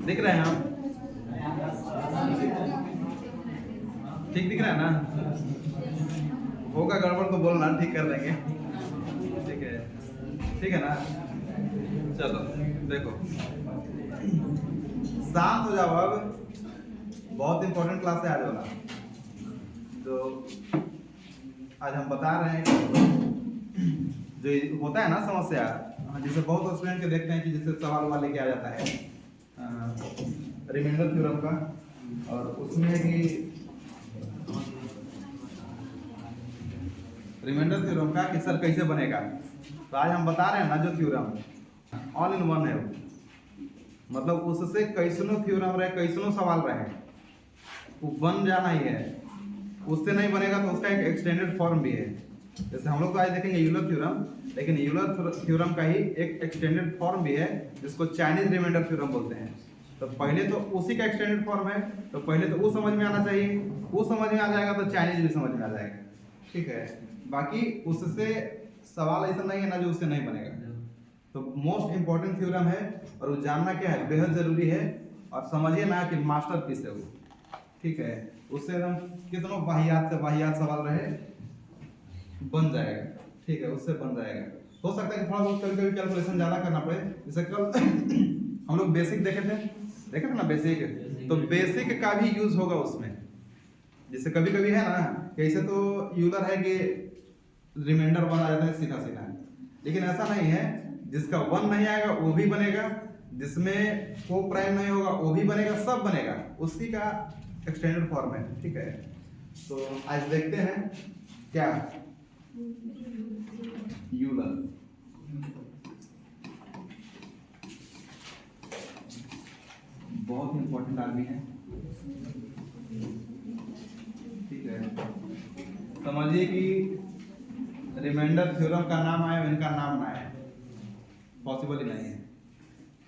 दिख रहे हैं आप? ठीक दिख रहा है ना? होगा गड़बड़ तो बोलना, ठीक कर देंगे। ठीक है ना? चलो देखो, शांत हो जाओ अब। बहुत इंपॉर्टेंट क्लास है आज वाला। तो आज हम बता रहे हैं कि जो होता है ना समस्या, जिसे बहुत स्टूडेंट के देखते हैं कि जिससे सवाल वाले लेके आ जाता है रिमाइंडर थ्योरम का, और उसमें भी रिमाइंडर थ्योरम का कि सर कैसे बनेगा। तो आज हम बता रहे हैं ना जो थ्योरम ऑल इन वन है वो, मतलब उससे कैसनो थ्योरम रहे, कैसनो सवाल रहे, वो बन जाना ही है। उससे नहीं बनेगा तो उसका एक एक्सटेंडेड फॉर्म भी है। जैसे हम लोग तो आज देखेंगे यूलर थ्योरम, लेकिन यूलर थ्योरम का ही एक एक्सटेंडेड फॉर्म भी है जिसको चाइनीज रिमाइंडर थ्योरम बोलते हैं। तो पहले तो उसी का एक्सटेंडेड फॉर्म है, तो पहले तो वो समझ में आना चाहिए। वो समझ में आ जाएगा तो चाइनीज भी समझ में आ जाएगा। ठीक है, बाकी उससे सवाल ऐसा नहीं है ना जो उससे नहीं बनेगा। तो मोस्ट इंपॉर्टेंट थ्योरम है और वो जानना क्या है, बेहद जरूरी है। और समझिए ना कि मास्टरपीस है वो। ठीक है, उससे एकदम कितनों वाहियात से वाहियात सवाल रहे बन जाएगा। ठीक है, उससे बन जाएगा। हो सकता है कि थोड़ा बहुत कभी कभी कैलकुलेशन ज्यादा करना पड़े। जैसे कल हम लोग बेसिक देखे थे ना बेसिक, तो बेसिक का भी यूज होगा उसमें। जैसे कभी कभी है ना, कैसे तो यूलर है कि रिमाइंडर बना जाता है सीधा सीधा, लेकिन ऐसा नहीं है। जिसका वन नहीं आएगा वो भी बनेगा, जिसमें को प्राइम नहीं होगा वो भी बनेगा, सब बनेगा। उसी का एक्सटेंडेड फॉर्म है। ठीक है, तो आज देखते हैं क्या यूलर। बहुत इंपॉर्टेंट आदमी है। ठीक है, समझिए कि रिमाइंडर थ्योरम का नाम आया, इनका नाम ना आया, पॉसिबल ही नहीं है।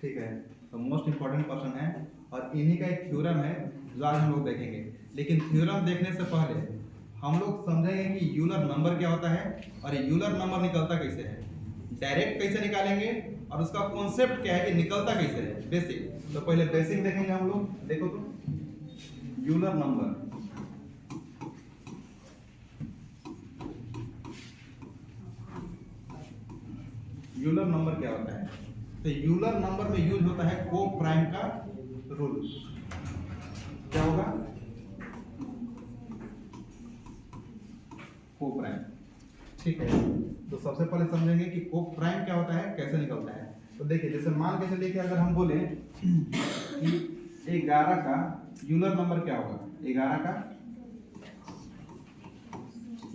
ठीक है, तो मोस्ट इंपॉर्टेंट क्वेश्चन है और इन्हीं का एक थ्योरम है जो आज हम लोग देखेंगे। लेकिन थ्योरम देखने से पहले हम लोग समझेंगे कि यूलर नंबर क्या होता है और यूलर नंबर निकलता कैसे है, डायरेक्ट कैसे निकालेंगे और उसका कॉन्सेप्ट क्या है कि निकलता कैसे है, बेसिक। तो पहले बेसिक देखेंगे हम लोग। देखो तो यूलर नंबर, यूलर नंबर क्या होता है? तो यूलर नंबर में यूज होता है को प्राइम का रूल। क्या होगा? को प्राइम। ठीक है, तो सबसे पहले समझेंगे कि को प्राइम क्या होता है, कैसे निकलता है। तो देखिए, जैसे मान के चलिए कि अगर हम बोले कि 11 का यूलर नंबर क्या होगा, 11 का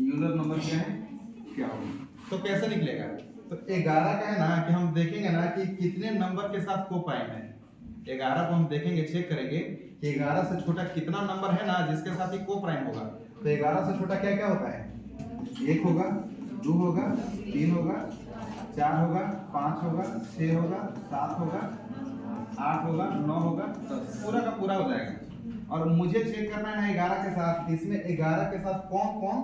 यूलर नंबर क्या होगा, तो कैसे निकलेगा? तो 11 का है ना कि हम देखेंगे ना कि कितने नंबर के साथ को प्राइम है। 11 को हम देखेंगे, चेक करेंगे कि 11 से छोटा कितना नंबर है ना जिसके साथ ही को प्राइम होगा। तो 11 से छोटा क्या क्या होता है? 1 होगा, 2 होगा, 3 होगा, 4 होगा, 5 होगा, 6 होगा, 7 होगा, 8 होगा, 9 होगा, 10, पूरा का पूरा हो जाएगा। और मुझे चेक करना है ना 11 के साथ, इसमें 11 के साथ कौन कौन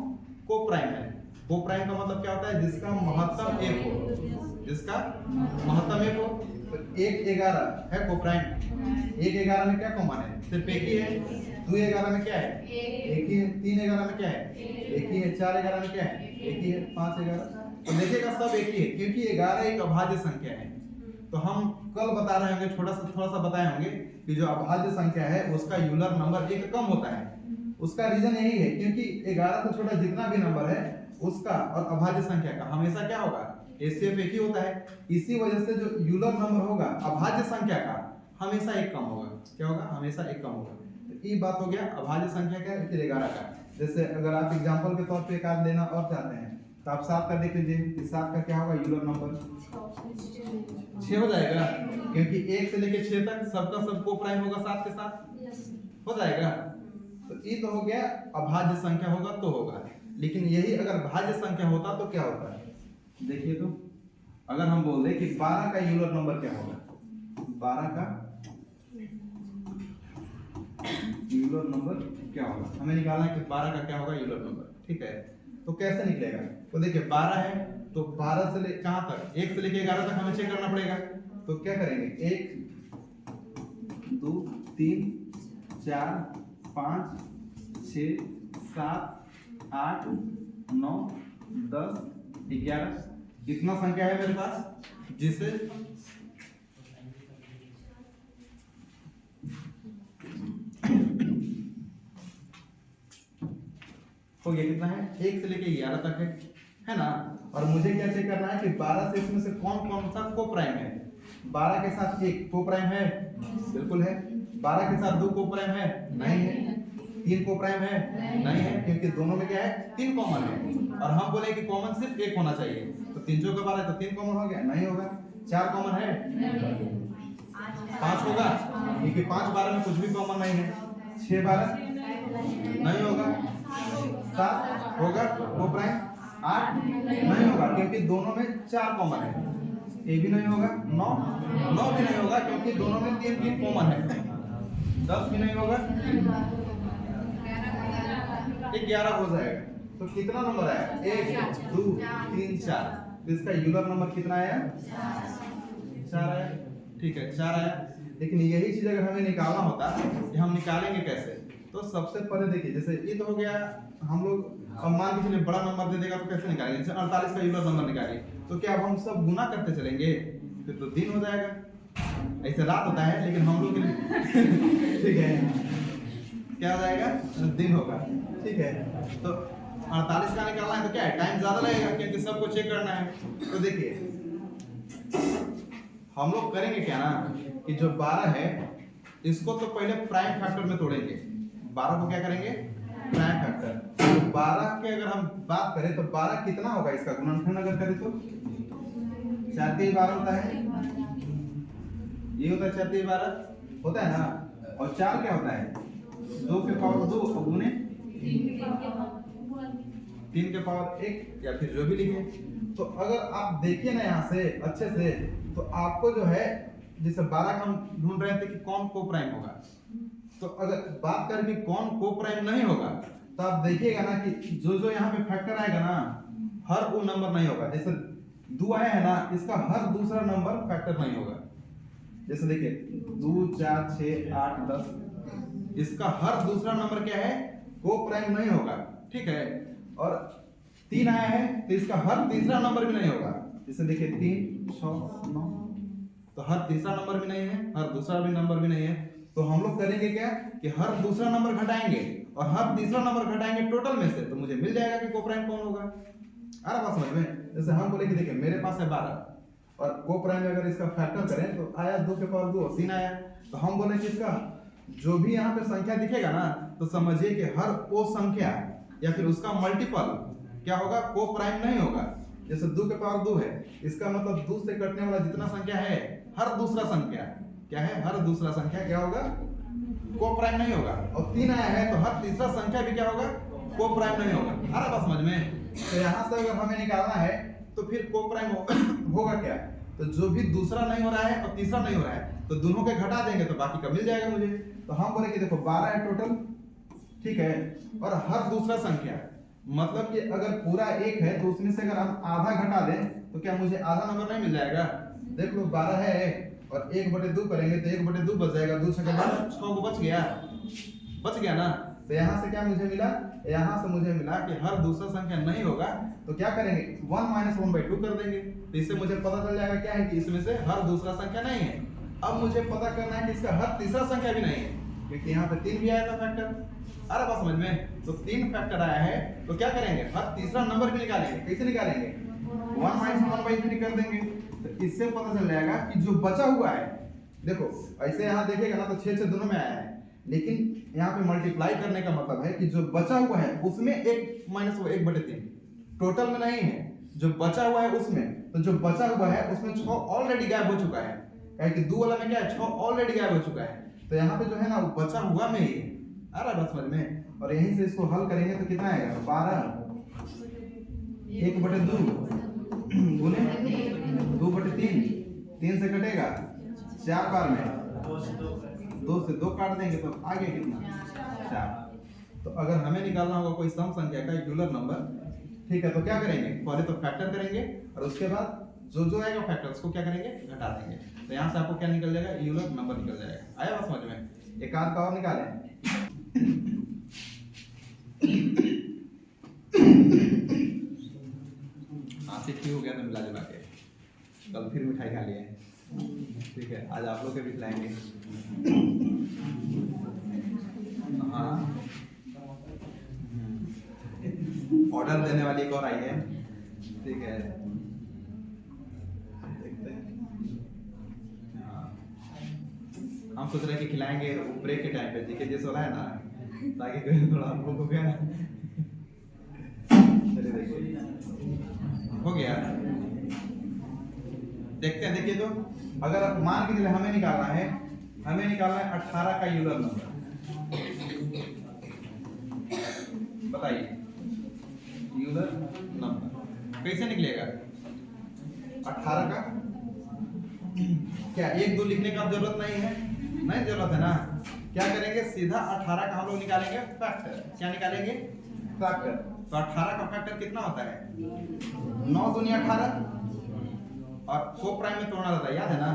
को प्राइम है। को प्राइम का मतलब क्या होता है? जिसका महत्तम 1 हो, जिसका महत्तम 1 हो। तो 1 11 है को प्राइम। 1 11 में क्या कॉमन है? सिर्फ एक ही है। 2 11 में क्या है? एक ही है। 3 11 में क्या है? एक ही है। 4 11 में क्या है? एक ही है। 5 11 तो देखिएगा सब एक ही है, क्योंकि 11 एक अभाज्य संख्या है। तो हम कल बता रहे होंगे, थोड़ा सा बताए होंगे कि जो अभाज्य संख्या है उसका यूलर नंबर 1 कम होता है। उसका रीजन यही है क्योंकि 11 से छोटा जितना भी नंबर है उसका और अभाज्य संख्या का हमेशा क्या होगा? एचसीएफ एक ही होता है। इसी वजह से जो यूलर नंबर होगा अभाज्य संख्या का हमेशा 1 कम होगा। क्या होगा? हमेशा 1 कम होगा। तो ये बात हो गया अभाज्य संख्या का, फिर 11 का। जैसे अगर आप एग्जांपल के तौर पे एक आध लेना और चाहते हैं तो आप 7 का देख लीजिए। 7 का क्या होगा यूलर नंबर? 6 हो जाएगा, क्योंकि 1 से लेकर 6 तक सबका सब को प्राइम होगा 7 के साथ, हो जाएगा। तो ये तो हो गया अभाज्य संख्या होगा तो होगा। लेकिन यही अगर भाज्य संख्या होता तो क्या होता है? देखिए, तो अगर हम बोल दें कि 12 का यूलर नंबर क्या होगा, 12 का यूलर नंबर क्या होगा, हमें निकालना है कि 12 का क्या होगा यूलर नंबर। ठीक है, तो कैसे निकलेगा? तो देखिए 12 है तो 12 से कहां तक? 1 से लेकर 11 तक हमें चेक करना पड़ेगा। तो क्या करेंगे? 1 2 3 4 5 6 7 8 9 10 11 इतना संख्या है मेरे पास, जिसे हो गया। कितना है? 1 से लेके 11 तक है ना। और मुझे क्या चेक करना है कि 12 से इसमें से कौन कौन सा को प्राइम है। 12 के साथ 1 को प्राइम है, बिल्कुल है। 12 के साथ 2 को प्राइम है, नहीं है। 3 को प्राइम है, नहीं है, क्योंकि दोनों में क्या है? 3 कॉमन है। और हम बोले कि कॉमन सिर्फ 1 होना चाहिए, तो 3 चौके 12 तो 3 कॉमन हो गया, नहीं होगा। 4 कॉमन है, 5 होगा, क्योंकि 5 12 में कुछ भी कॉमन नहीं है। 6 12 नहीं होगा। 7 होगा वो प्राइम। 8 नहीं होगा, क्योंकि दोनों में 4 कॉमन है। ये भी नहीं होगा। 9 भी नहीं होगा, क्योंकि दोनों में 3 कॉमन है। 10 भी नहीं होगा। 11 हो जाएगा। तो कितना नंबर आया? 1 2 3 4। इसका यूलर नंबर कितना आया? 4 आया। ठीक है, 4 आया। लेकिन यही चीज अगर हमें निकालना होता कि हम निकालेंगे कैसे, तो सबसे पहले देखिए, जैसे ये तो हो गया हम लोग। अब मान के चलिए बड़ा नंबर दे देगा तो कैसे निकालेंगे? जैसे 48 का यूलर नंबर निकालिए, तो क्या अब हम सब गुना करते चलेंगे? फिर तो दिन हो जाएगा। ऐसे रात होता है, लेकिन हम लोग के लिए ठीक है, क्या हो जाएगा? दिन होगा। ठीक है, तो 48 का निकालना है तो क्या है? टाइम ज्यादा लगेगा, क्योंकि सबको चेक करना है। तो देखिए हम लोग करेंगे क्या ना, कि जो 12 है इसको तो पहले प्राइम फैक्टर में तोड़ेंगे। 12 को क्या करेंगे? Prime factor. तो 12 के अगर हम बात करें तो 12 कितना होगा? इसका गुणनखंड अगर करें तो 4 3 12 होता है। ये होता है 4 3 12 होता है ना। और 4 क्या होता है? 2 के पावर 2 गुने 3 के पावर 1, या फिर जो भी लिखे। तो अगर आप देखिए ना यहाँ से अच्छे से, तो आपको जो है, जैसे 12 का हम ढूंढ रहे थे कि कौन को प्राइम होगा, तो अगर बात करें कि कौन को प्राइम नहीं होगा, तो आप देखिएगा ना कि जो जो यहाँ पे फैक्टर आएगा ना, हर वो नंबर नहीं होगा। जैसे 2 आया है ना, इसका हर दूसरा नंबर फैक्टर नहीं होगा। जैसे देखिए 2 4 6 8 10, इसका हर दूसरा नंबर क्या है? को प्राइम नहीं होगा। ठीक है, और 3 आया है तो इसका हर तीसरा नंबर भी नहीं होगा। जैसे देखिए 3 6 9, तो हर तीसरा नंबर भी नहीं है, हर दूसरा भी नंबर भी नहीं है। तो हम लोग करेंगे क्या कि हर दूसरा नंबर घटाएंगे और हर तीसरा नंबर घटाएंगे टोटल में से, तो मुझे मिल जाएगा कि कोप्राइम कौन होगा। आ रहा बात समझ में? जैसे हम बोले कि देखिए मेरे पास है 12 और कोप्राइम में अगर इसका फैक्टर करें तो आया 2 के पावर 2 3 आया। तो हम बोले कि इसका जो भी यहाँ पे संख्या दिखेगा ना, तो समझिए कि हर वो संख्या या फिर उसका मल्टीपल क्या होगा? कोप्राइम नहीं होगा। जैसे 2 के पावर 2 है, इसका मतलब 2 से कटने वाला जितना संख्या है, हर दूसरा संख्या क्या है? हर दूसरा संख्या क्या होगा? को प्राइम नहीं होगा। और 3 आया है तो हर तीसरा संख्या भी क्या होगा? को प्राइम नहीं होगा। आ रहा बात समझ में? तो यहाँ से अगर हमें निकालना है तो फिर को प्राइम होगा क्या? तो जो भी दूसरा नहीं हो रहा है और तीसरा नहीं हो रहा है, तो दोनों के घटा देंगे तो बाकी का मिल जाएगा मुझे। तो हम बोले कि देखो 12 है टोटल, ठीक है, और हर दूसरा संख्या, मतलब कि अगर पूरा 1 है तो उसमें से अगर हम आधा घटा दें तो क्या मुझे आधा नंबर नहीं मिल जाएगा? देख लो 12 है और 1/2 करेंगे तो 1/2 बच जाएगा। 2 6 6 को बच गया ना। तो यहाँ से क्या मुझे मिला? यहाँ से मुझे मिला कि हर दूसरा संख्या नहीं होगा, तो क्या करेंगे? 1 - 1/2 कर देंगे। तो इससे मुझे पता चल जाएगा क्या है कि इसमें से हर दूसरा संख्या नहीं है। अब मुझे पता करना है कि इसका हर तीसरा संख्या भी नहीं है, क्योंकि यहाँ पे 3 भी आया था फैक्टर। अरे बात समझ में? तो 3 फैक्टर आया है, तो क्या करेंगे? हर तीसरा नंबर भी निकालेंगे। कैसे निकालेंगे? 1 - 1/3 कर देंगे। तो इससे पता चल जाएगा कि जो बचा हुआ है, देखो ऐसे यहाँ देखेगा ना तो 6 6 दोनों में आया है, लेकिन यहाँ पे मल्टीप्लाई करने का मतलब है कि जो बचा हुआ है उसमें 1 - 1/3 टोटल में नहीं है। जो बचा हुआ है उसमें, तो जो बचा हुआ है उसमें 6 ऑलरेडी गायब हो चुका है, क्योंकि 2 वाला में क्या है? 6 ऑलरेडी गायब हो चुका है। तो यहाँ पे जो है ना वो बचा हुआ में ही है। आ रहा है समझ में? और यहीं से इसको हल करेंगे तो कितना आएगा? 12 1/2 गुने 2/3, 3 से कटेगा 4 बार में, 2 से 2 काट देंगे तो आगे कितना? 4। तो अगर हमें निकालना होगा कोई सम संख्या का यूलर नंबर, ठीक है, तो क्या करेंगे? पहले तो फैक्टर करेंगे और उसके बाद जो आएगा फैक्टर उसको क्या करेंगे? घटा देंगे। तो यहाँ से आपको क्या निकल जाएगा? यूलर नंबर निकल जाएगा। आया बात समझ में? एक आध का और निकालें। हाँ ठीक हो गया तो मिला जुला के, कल फिर मिठाई खा लिए। ठीक है, आज आप लोग के भी खिलाएंगे। हाँ, ऑर्डर देने वाली एक और आई है। ठीक है, देखते हैं। हाँ, हम सोच रहे हैं कि खिलाएंगे ब्रेक के टाइम पे, जीके जैसे हो रहा है ना, ताकि कोई थोड़ा भूख हो गया ना। चलिए देखिए, हो गया। देखते हैं, देखिए तो अगर मान के चलिए हमें निकालना है 18 का यूलर नंबर। बताइए यूलर नंबर कैसे निकलेगा 18 का? क्या 1 2 लिखने का जरूरत नहीं है? नहीं जरूरत है ना। क्या करेंगे, सीधा 18 का हम लोग निकालेंगे फैक्टर। क्या निकालेंगे? फैक्टर। तो 18 का फैक्टर कितना होता है? 9 दूनी 18, और को प्राइम में तोड़ना रहता है, याद है ना?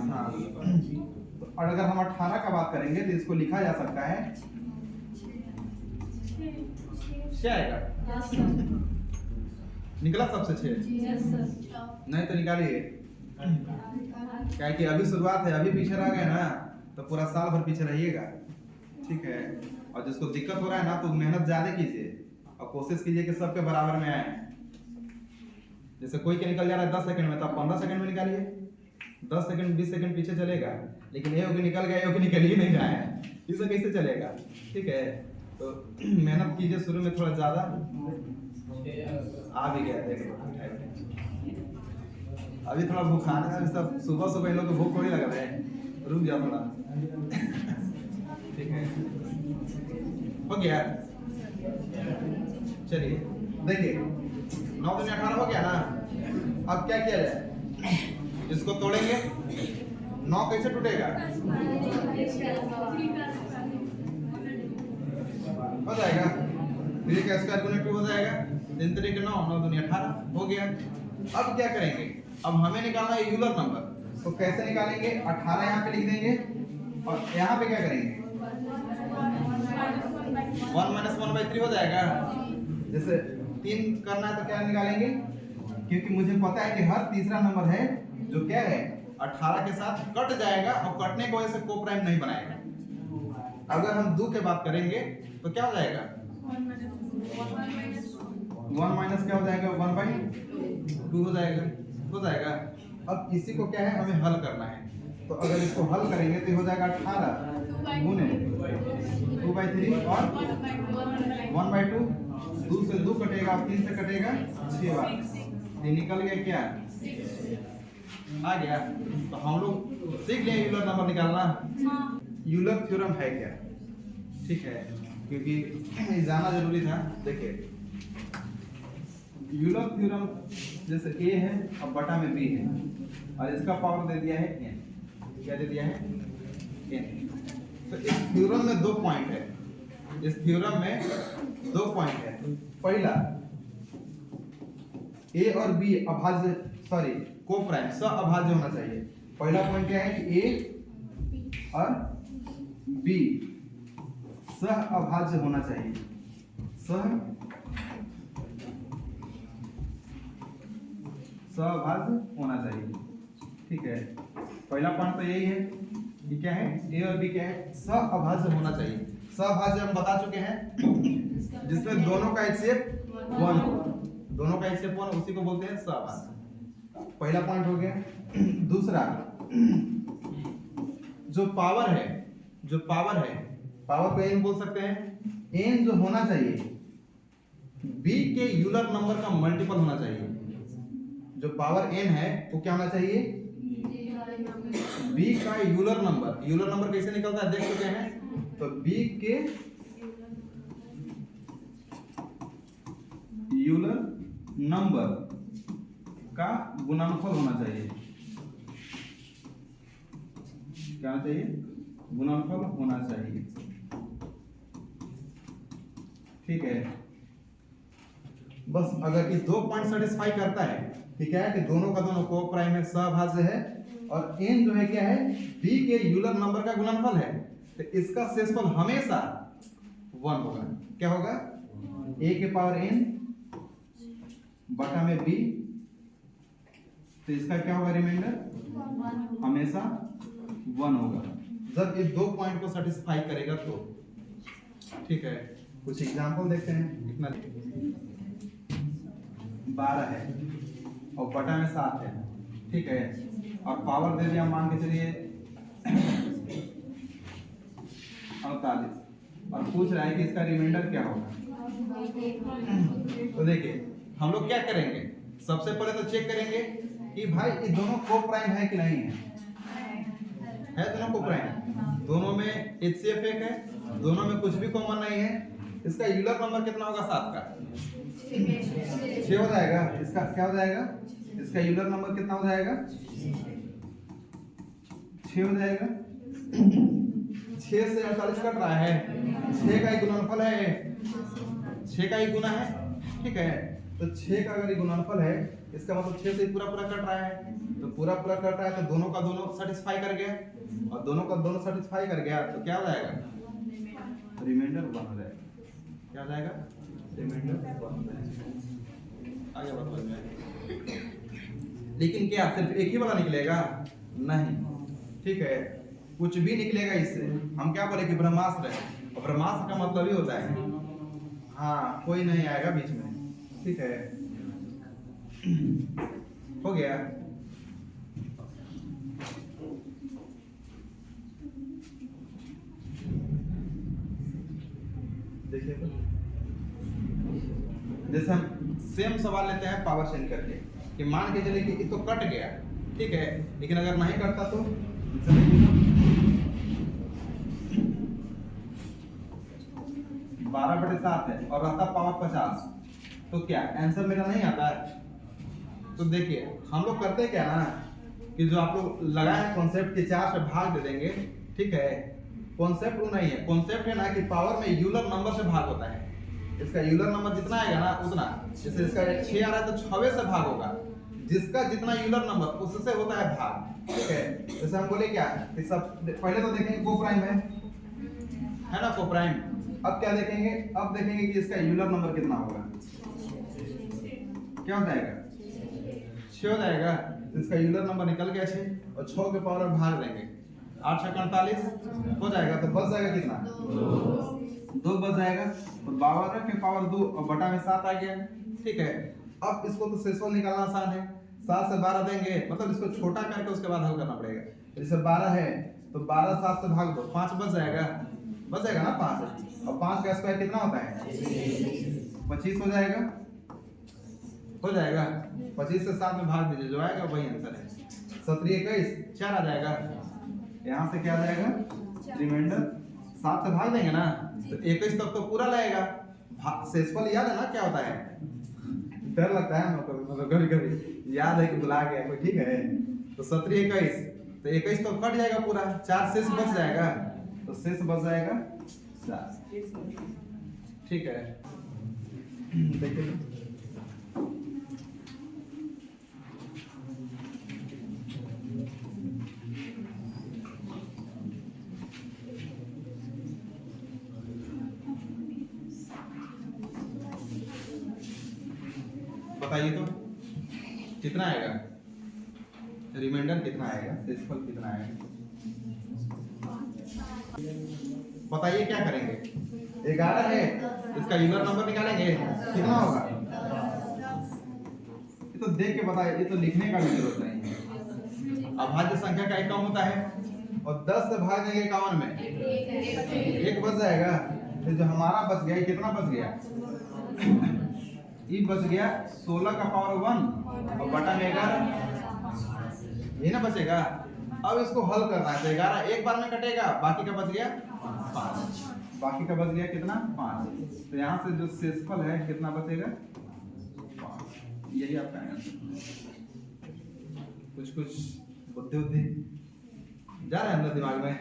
हाँ। और अगर हम 18 का बात करेंगे तो इसको लिखा जा सकता है 6 आएगा। निकला सबसे 6? नहीं तो निकालिए, क्या कि अभी शुरुआत है, अभी पीछे रह गए ना तो पूरा साल भर पीछे रहिएगा। ठीक है, और जिसको दिक्कत हो रहा है ना तो मेहनत ज्यादा कीजिए और कोशिश कीजिए कि सबके बराबर में आए। जैसे कोई के निकल जा रहा है 10 सेकंड में, तो आप 15 सेकंड में निकालिए। 10 सेकंड 20 सेकंड पीछे चलेगा, लेकिन ये निकल गया, ये निकल ही नहीं रहा है, इससे कैसे चलेगा? ठीक है, तो मेहनत कीजिए शुरू में थोड़ा ज्यादा। आ भी गया, देखो अभी थोड़ा भूख खाना है, सब सुबह सुबह इन लोग को भूख थोड़ी लग रहा है, रुक जाओ थोड़ा। ठीक है, हो गया। चलिए देखिए, 9 दूनी 18 हो गया ना। अब क्या किया जाए, इसको तोड़ेंगे। 9 कैसे टूटेगा? हो जाएगा, फिर का स्क्वायर गुने 2 हो जाएगा। 3 तरीके 9, 9 दूनी 18 हो गया। अब क्या करेंगे, अब हमें निकालना है यूलर नंबर। तो कैसे निकालेंगे? 18 यहाँ पे लिख देंगे और यहाँ पे क्या करेंगे? 1 - 1/3 हो जाएगा। जैसे 3 करना है तो क्या निकालेंगे, क्योंकि मुझे पता है कि हर तीसरा नंबर है जो क्या है 18 के साथ कट जाएगा, और कटने की वजह से को प्राइम नहीं बनाएगा। अगर हम 2 के बात करेंगे तो क्या हो जाएगा? 1 माइनस क्या हो जाएगा? 1/2 हो जाएगा। हो जाएगा। अब इसी को क्या है, हमें हल करना है। तो अगर इसको हल करेंगे तो हो जाएगा 18 गुने 2/3 और 1/2। 2 से 2 कटेगा, 3 से कटेगा 6 बार, ये निकल गया। क्या आ गया? तो हम लोग सीख लिए यूलर नंबर निकालना। यूलर थ्योरम है क्या? ठीक है, क्योंकि जाना जरूरी था। देखिए यूलर थ्योरम जैसे a है और बटा में b है, और इसका पावर दे दिया है n। क्या दे दिया है? n। तो इस थ्योरम में 2 पॉइंट है। इस थ्योरम में 2 पॉइंट है। पहला, a और b अभाज्य, सॉरी को प्राइम अभाज्य होना चाहिए। पहला पॉइंट क्या है कि a और b अभाज्य होना चाहिए। अभाज्य होना चाहिए। ठीक है, पहला पॉइंट तो यही है कि क्या है, a और b क्या है, अभाज्य होना चाहिए। अभाज्य हम बता चुके हैं, जिसमें दोनों का HCF 1 होगा। दोनों का HCF 1, उसी को बोलते हैं अभाज्य। पहला पॉइंट हो गया। दूसरा, जो पावर है, पावर को n बोल सकते हैं। n जो होना चाहिए b के यूलर नंबर का मल्टीपल होना चाहिए। जो पावर n है वो क्या होना चाहिए? b का यूलर नंबर कैसे निकलता है देख चुके हैं। तो b के यूलर नंबर का गुणनफल होना चाहिए। क्या होना चाहिए? गुणनफल होना चाहिए। ठीक है, बस अगर ये 2 पॉइंट सेटिस्फाई करता है कि क्या है कि दोनों का दोनों को प्राइम में सहभाज्य है, और n जो है क्या है, b के यूलर नंबर का गुणनफल है, तो इसका शेषफल हमेशा 1 होगा। क्या होगा? a के पावर n बटा में b, तो इसका क्या होगा? रिमाइंडर हमेशा 1 होगा जब ये 2 पॉइंट को सेटिस्फाई करेगा तो। ठीक है, कुछ एग्जांपल देखते हैं। कितना 12 है और बटा में 7 है। ठीक है, और पावर दे दिया मान के चलिए 48, और पूछ रहा है कि इसका रिमाइंडर क्या होगा। तो देखिए हम लोग क्या करेंगे, सबसे पहले तो चेक करेंगे कि भाई ये दोनों को प्राइम है कि नहीं है। दोनों को प्राइम, दोनों में HCF एक है, दोनों में कुछ भी कॉमन नहीं है। इसका यूलर नंबर कितना होगा? 7 का 6 हो जाएगा। इसका क्या हो जाएगा? इसका यूलर नंबर कितना हो जाएगा? 6 हो जाएगा। 6 से 48 कट रहा है, 6 का ही गुणनफल है, 6 का ही गुना है। ठीक है, तो 6 का अगर ये गुणनफल है, इसका मतलब 6 से पूरा पूरा कट रहा है, तो पूरा पूरा कट रहा है तो दोनों का दोनों सेटिस्फाई कर गया, और दोनों का दोनों सेटिस्फाई कर गया तो क्या हो जाएगा? रिमाइंडर 1 हो जाएगा। क्या हो जाएगा? रिमाइंडर 1 हो जाएगा। आगे बताओ। लेकिन क्या सिर्फ एक ही वाला निकलेगा? नहीं। ठीक है, कुछ भी निकलेगा इससे। हम क्या बोले कि ब्रह्मास्त्र है, और ब्रह्मास्त्र का मतलब ही होता है हाँ कोई नहीं आएगा बीच में। ठीक है, हो गया। देखिए तो जैसे हम सेम सवाल लेते हैं पावर चेंज करके, कि मान के चलिए कि ये तो कट गया। ठीक है, लेकिन अगर नहीं कटता तो 12/7 है और रहता पावर 50, तो क्या आंसर मेरा नहीं आता है? तो देखिए हम लोग करते क्या ना, कि जो आप लोग लगाए हैं कॉन्सेप्ट के 4 से भाग दे देंगे। ठीक है, कॉन्सेप्ट वो नहीं है, कॉन्सेप्ट है ना कि पावर में यूलर नंबर से भाग होता है। इसका यूलर नंबर जितना आएगा ना उतना, जैसे इसका 6 आ रहा है तो 6 से भाग होगा, जिसका जितना यूलर नंबर उससे होता है भाग। ठीक है, जैसे हम बोले क्या कि सब पहले तो देखेंगे को प्राइम है ना, को प्राइम। अब क्या देखेंगे? अब देखेंगे कि इसका यूलर नंबर कितना होगा। क्या हो जाएगा? 6 हो जाएगा। इसका यूलर नंबर निकल गया 6, और 6 के पावर में भाग देंगे, 8 × 48 हो जाएगा, तो बच जाएगा कितना? 2 बच जाएगा। तो 12 के पावर 2 और बटा में 7 आ गया। ठीक है, अब इसको तो शेषफल निकालना आसान है, 7 से 12 देंगे, मतलब इसको छोटा करके उसके बाद हल करना पड़ेगा। जैसे 12 है तो 12 7 से भाग दो, 5 बच जाएगा ना 5, और 5 का स्क्वायर कितना होता है? 25 हो जाएगा। 25 से 7 में भाग दीजिए, जो आएगा वही आंसर है। 17 21 4 आ जाएगा। यहाँ से क्या आ जाएगा? रिमाइंडर 7 से भाग देंगे ना तो 21 तक तो पूरा लगेगा। शेषफल याद है ना क्या होता है? डर लगता है मतलब कभी याद है कि भुला गया कोई। ठीक है, तो 17 21 तो 21 तो कट जाएगा पूरा, 4 शेष बच जाएगा, तो शेष बच जाएगा 4। ठीक है, देखिए बताइए तो कितना आएगा? रिमाइंडर कितना आएगा? शेषफल कितना आएगा? बताइए क्या करेंगे? 11 है, इसका यूलर नंबर निकालेंगे, कितना होगा? ये तो देख के बताइए, ये तो लिखने का भी जरूरत नहीं है। अभाज्य संख्या का 1 कम होता है, और 10 से भाग देंगे 51 में 1 बच जाएगा। तो जो हमारा बच गया, कितना बच गया? ये बच गया 16 का पावर 1 और बटा में 11, ये ना बचेगा। अब इसको हल करना है, तो 11 एक बार में कटेगा, बाकी का बच गया 5, बाकी का बच गया कितना? 5। तो यहाँ से जो शेषफल है कितना बचेगा? 5। यही आपका आंसर। कुछ बुद्धि जा रहा है अंदर दिमाग में।